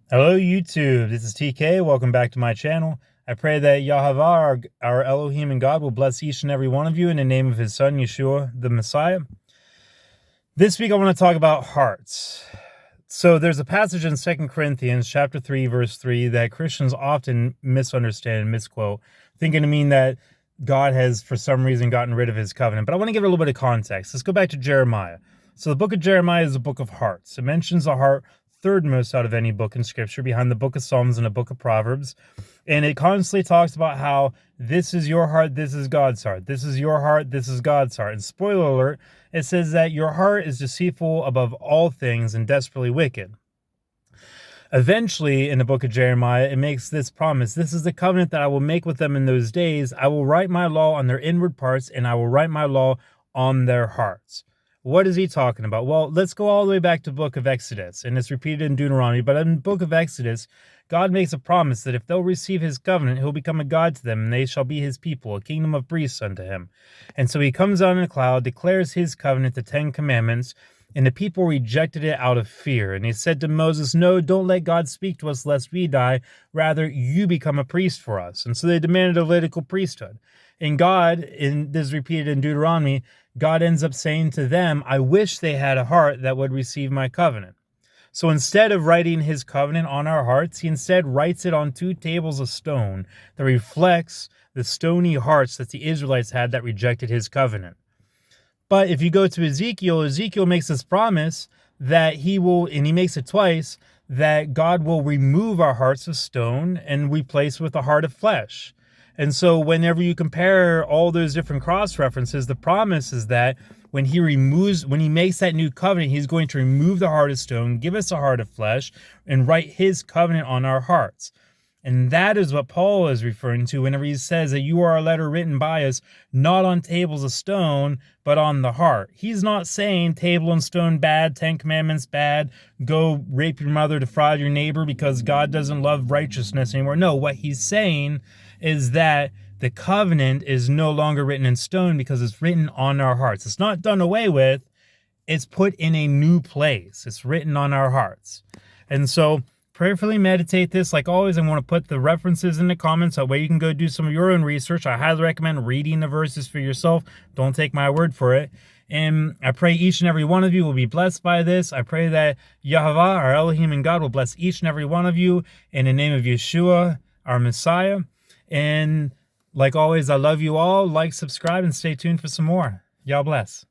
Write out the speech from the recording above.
Hello YouTube, this is TK. Welcome back to my channel. I pray that YHVH, our Elohim and God, will bless each and every one of you in the name of his son, Yeshua, the Messiah. This week I want to talk about hearts. So there's a passage in 2 Corinthians chapter 3, verse 3 that Christians often misunderstand and misquote, thinking to mean that God has, for some reason, gotten rid of his covenant. But I want to give it a little bit of context. Let's go back to Jeremiah. So the book of Jeremiah is a book of hearts. It mentions the heart third most out of any book in Scripture, behind the book of Psalms and the book of Proverbs. And it constantly talks about how this is your heart, this is God's heart. This is your heart, this is God's heart. And spoiler alert, it says that your heart is deceitful above all things and desperately wicked. Eventually, in the book of Jeremiah, it makes this promise. This is the covenant that I will make with them in those days. I will write my law on their inward parts, and I will write my law on their hearts. What is he talking about? Well, let's go all the way back to the book of Exodus, and it's repeated in Deuteronomy. But in the book of Exodus, God makes a promise that if they'll receive his covenant, he'll become a God to them, and they shall be his people, a kingdom of priests unto him. And so he comes down in a cloud, declares his covenant, the 10 Commandments, and the people rejected it out of fear. And he said to Moses, no, don't let God speak to us lest we die. Rather, you become a priest for us. And so they demanded a Levitical priesthood. And God, this is repeated in Deuteronomy, God ends up saying to them, I wish they had a heart that would receive my covenant. So instead of writing his covenant on our hearts, he instead writes it on 2 tables of stone that reflects the stony hearts that the Israelites had that rejected his covenant. But if you go to Ezekiel, Ezekiel makes this promise that he will, and he makes it twice, that God will remove our hearts of stone and replace with a heart of flesh. And so whenever you compare all those different cross references, the promise is that when he makes that new covenant, he's going to remove the heart of stone, give us a heart of flesh, and write his covenant on our hearts. And that is what Paul is referring to whenever he says that you are a letter written by us, not on tables of stone, but on the heart. He's not saying table and stone bad, 10 Commandments bad, go rape your mother, defraud your neighbor because God doesn't love righteousness anymore. No, what he's saying is that the covenant is no longer written in stone because it's written on our hearts. It's not done away with. It's put in a new place. It's written on our hearts. And so prayerfully meditate this. Like always, I want to put the references in the comments. That way you can go do some of your own research. I highly recommend reading the verses for yourself. Don't take my word for it. And I pray each and every one of you will be blessed by this. I pray that YHVH, our Elohim and God, will bless each and every one of you in the name of Yeshua, our Messiah. And like always, I love you all. Like, subscribe, and stay tuned for some more. Y'all bless.